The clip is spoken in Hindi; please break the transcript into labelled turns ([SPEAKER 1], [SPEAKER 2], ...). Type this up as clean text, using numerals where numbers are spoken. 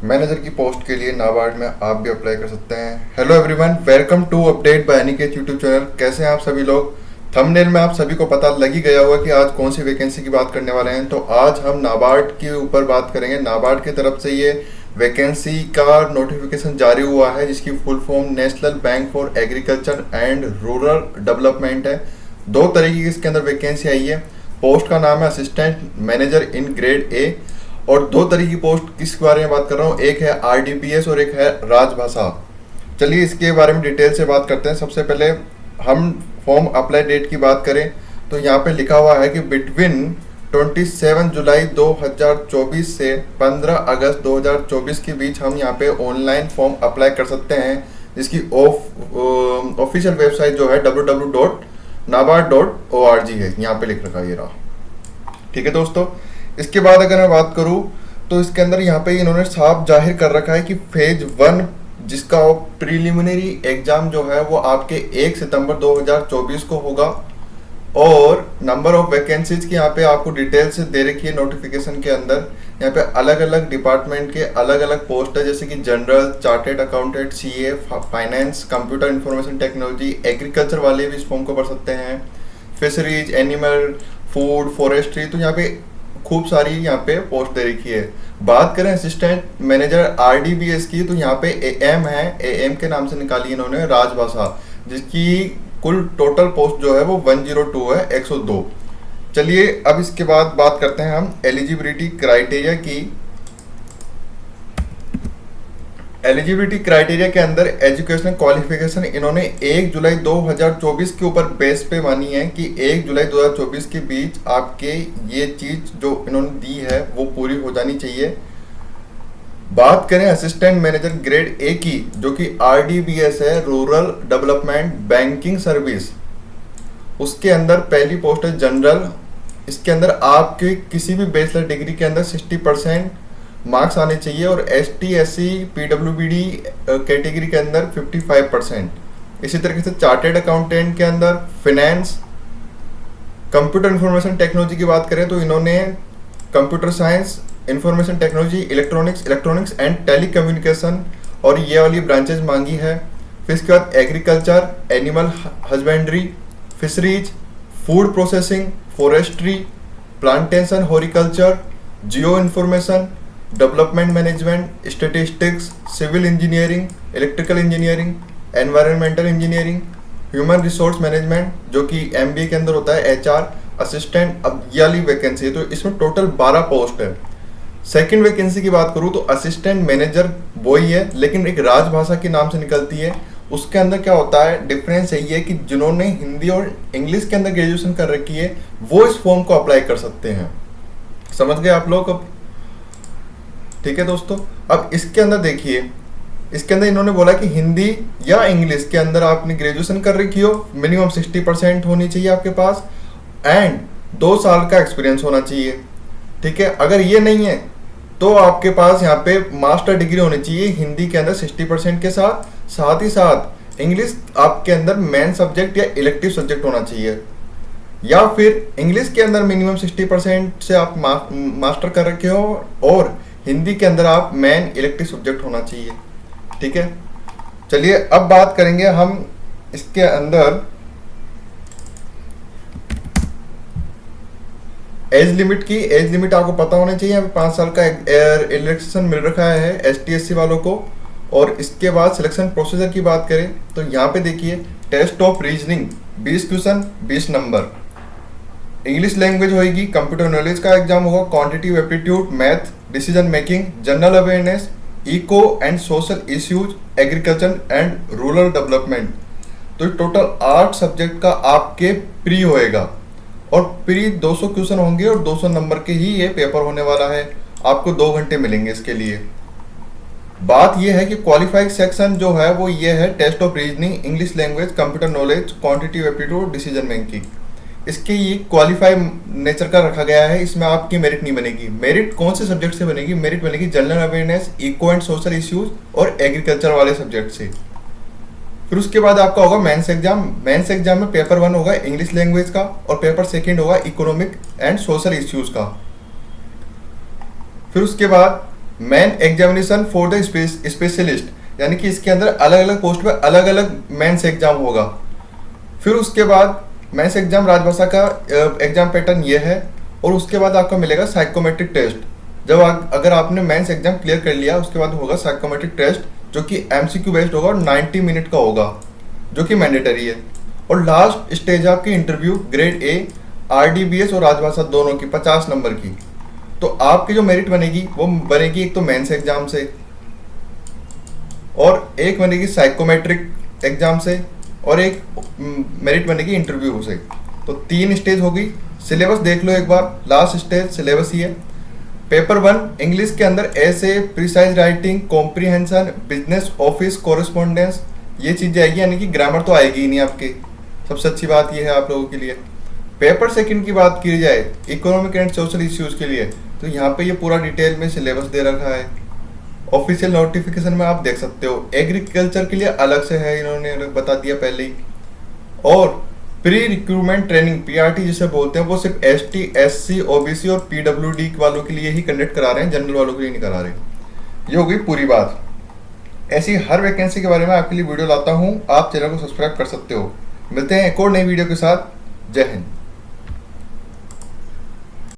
[SPEAKER 1] मैनेजर की पोस्ट के लिए नाबार्ड में आप भी अप्लाई कर सकते हैं। Hello everyone, welcome to update by Aniket YouTube channel. कैसे हैं आप सभी लोग? थंबनेल में आप सभी को पता लग ही गया होगा कि आज कौन सी वैकेंसी की बात करने वाले हैं। तो आज हम नाबार्ड के ऊपर बात करेंगे। नाबार्ड की तरफ से ये वैकेंसी का नोटिफिकेशन जारी हुआ है, जिसकी full form national bank for agriculture and rural development है। दो तरीके की इसके अंदर वैकेंसी आई है। पोस्ट का नाम है assistant manager in grade A, और दो तरह की पोस्ट किस बारे में बात कर रहा हूँ, एक है आरडीपीएस और एक है राजभाषा। चलिए इसके बारे में डिटेल से बात करते हैं। सबसे पहले हम फॉर्म अप्लाई डेट की बात करें तो यहाँ पे लिखा हुआ है कि बिटवीन 27 जुलाई 2024 से 15 अगस्त 2024 के बीच हम यहाँ पे ऑनलाइन फॉर्म अप्लाई कर सकते हैं, जिसकी ऑफिशियल वेबसाइट जो है www.nabard.org है। यहाँ पे लिख रखा है, ये रहा। ठीक है दोस्तों, इसके बाद अगर मैं बात करूं तो इसके अंदर यहाँ पे इन्होंने साफ जाहिर कर रखा है कि फेज 1 जिसका प्रीलिमिनरी एग्जाम जो है वो आपके 1 सितंबर 2024 को होगा, और नंबर ऑफ वैकेंसीज की यहाँ पे आपको डिटेल से दे रखी है नोटिफिकेशन के अंदर। यहाँ पे अलग अलग डिपार्टमेंट के अलग अलग पोस्ट है, जैसे कि general, chartered accountant, CA, finance, computer information technology. Agriculture वाले भी इस फॉर्म को भर सकते हैं, फिशरीज, एनिमल, फूड, फॉरेस्ट्री। तो यहाँ पे खूब सारी यहाँ पे पोस्ट दे रखी है। बात करें असिस्टेंट मैनेजर आरडीबीएस की, तो यहाँ पे एएम है, एएम के नाम से निकाली इन्होंने राजभाषा, जिसकी कुल टोटल पोस्ट जो है वो 102 है, 102। चलिए अब इसके बाद बात करते हैं हम एलिजिबिलिटी क्राइटेरिया की। एलिजिबिलिटी क्राइटेरिया के अंदर एजुकेशनल क्वालिफिकेशन इन्होंने 1 जुलाई 2024 के ऊपर बेस पे मानी है कि 1 जुलाई 2024 के बीच आपके ये चीज जो इन्होंने दी है वो पूरी हो जानी चाहिए। बात करें असिस्टेंट मैनेजर ग्रेड ए की, जो कि आरडीबीएस है, रूरल डेवलपमेंट बैंकिंग सर्विस, उसके अंदर पहली पोस्ट है जनरल। इसके अंदर आपके किसी भी बैचलर डिग्री के अंदर 60% मार्क्स आने चाहिए, और ST SC PWBD कैटेगरी के अंदर 55%। इसी तरीके से चार्टेड अकाउंटेंट के अंदर फिनेंस। कंप्यूटर इंफॉर्मेशन टेक्नोलॉजी की बात करें तो इन्होंने computer science, information technology, electronics and telecommunication और ये वाली ब्रांचेज मांगी है। फिर इसके बाद agriculture, animal husbandry, fisheries, food processing, forestry, plantation, horticulture, geo information, development management, statistics, civil engineering, electrical engineering, environmental engineering, human resource management जो कि MBA के अंदर होता है, HR असिस्टेंट। अब ये वाली वैकेंसी है, तो इसमें टोटल 12 पोस्ट है। सेकंड वैकेंसी की बात करूँ तो असिस्टेंट मैनेजर वही है, लेकिन एक राजभाषा के नाम से निकलती है। उसके अंदर क्या होता है, डिफरेंस यही है कि जिन्होंने हिंदी और इंग्लिश के अंदर ग्रेजुएशन कर रखी है वो इस फॉर्म को अप्लाई कर सकते हैं। समझ गए आप लोग अब? ठीक है दोस्तों, अब इसके अंदर देखिए, इसके अंदर इन्होंने बोला कि हिंदी या इंग्लिश के अंदर आपने ग्रेजुएशन कर रखी हो, मिनिमम 60% होनी चाहिए आपके पास, एंड 2 साल का एक्सपीरियंस होना चाहिए। ठीक है, अगर ये नहीं है तो आपके पास यहाँ पे मास्टर डिग्री होनी चाहिए हिंदी के अंदर 60% के साथ। साथ ही साथ इंग्लिश आपके अंदर मेन सब्जेक्ट या इलेक्टिव सब्जेक्ट होना चाहिए, या फिर इंग्लिश के अंदर मिनिमम 60% से आप मास्टर कर रखे हो, और हिंदी के अंदर आप मेन इलेक्टिव सब्जेक्ट होना चाहिए। ठीक है, चलिए अब बात करेंगे हम इसके अंदर एज लिमिट की। एज लिमिट आपको पता होना चाहिए, यहाँ पे 5 साल का रिलैक्सेशन मिल रखा है ST SC वालों को। और इसके बाद सिलेक्शन प्रोसीजर की बात करें तो यहाँ पे देखिए, test of reasoning 20 question 20 number, English language होगी, कंप्यूटर नॉलेज का एग्जाम होगा, quantitative aptitude, math, decision making, general awareness, eco and social issues, agriculture and rural development. तो टोटल 8 सब्जेक्ट का आपके प्री होएगा, और प्री 200 क्वेश्चन होंगे और 200 नंबर के ही ये पेपर होने वाला है। आपको 2 घंटे मिलेंगे इसके लिए। बात यह है कि क्वालिफाइड सेक्शन जो है वो ये है, test of reasoning, English language, computer knowledge, quantitative aptitude, decision making. इसके ये क्वालिफाई नेचर का रखा गया है, इसमें आपकी मेरिट नहीं बनेगी। मेरिट कौन से सब्जेक्ट से बनेगी? मेरिट बनेगी general awareness, eco and social issues और एग्रीकल्चर वाले सब्जेक्ट से। फिर उसके बाद आपका होगा मेंस एग्जाम। मेंस एग्जाम में पेपर 1 होगा इंग्लिश लैंग्वेज का, और पेपर 2 होगा इकोनॉमिक एंड सोशल इश्यूज का। फिर उसके बाद man examination for the specialist, यानी कि इसके अंदर अलग अलग पोस्ट पे अलग अलग मेंस एग्जाम होगा। फिर उसके बाद मेंस एग्जाम राजभाषा का एग्जाम पैटर्न ये है, और उसके बाद आपको मिलेगा साइकोमेट्रिक टेस्ट। जब अगर आपने मेंस एग्जाम क्लियर कर लिया, उसके बाद होगा साइकोमेट्रिक टेस्ट, जो कि एमसीक्यू बेस्ड होगा और 90 मिनट का होगा, जो कि मैंडेटरी है। और लास्ट स्टेज आपकी इंटरव्यू ग्रेड ए आरडीबीएस और राजभाषा दोनों की 50 नंबर की। तो आपकी जो मेरिट बनेगी वो बनेगी एक तो मेंस एग्जाम से, और एक बनेगी साइकोमेट्रिक एग्जाम से, और एक मेरिट बनेगी इंटरव्यू से। तो 3 स्टेज होगी। सिलेबस देख लो एक बार, लास्ट स्टेज सिलेबस ही है। पेपर 1 इंग्लिश के अंदर ऐसे, precise writing, comprehension, business office correspondence, ये चीज़ें आएगी, यानी कि ग्रामर तो आएगी ही नहीं आपके। सबसे अच्छी बात ये है आप लोगों के लिए। पेपर 2 की बात की जाए इकोनॉमिक एंड सोशल इश्यूज के लिए, तो यहाँ पे ये पूरा डिटेल में सिलेबस दे रखा है। ऑफिशियल नोटिफिकेशन में आप देख सकते हो। एग्रीकल्चर के लिए अलग से है, इन्होंने अलग बता दिया पहले ही। और प्री रिक्रूटमेंट ट्रेनिंग पीआरटी जिसे बोलते हैं, वो सिर्फ एसटी, एससी, ओबीसी और पीडब्ल्यूडी वालों के लिए ही कंडक्ट करा रहे हैं, जनरल वालों के लिए नहीं करा रहे। ये हो गई पूरी बात। ऐसी हर वैकेंसी के बारे में आपके लिए वीडियो लाता हूँ, आप चैनल को सब्सक्राइब कर सकते हो। मिलते हैं एक और नई वीडियो के साथ। जय हिंद।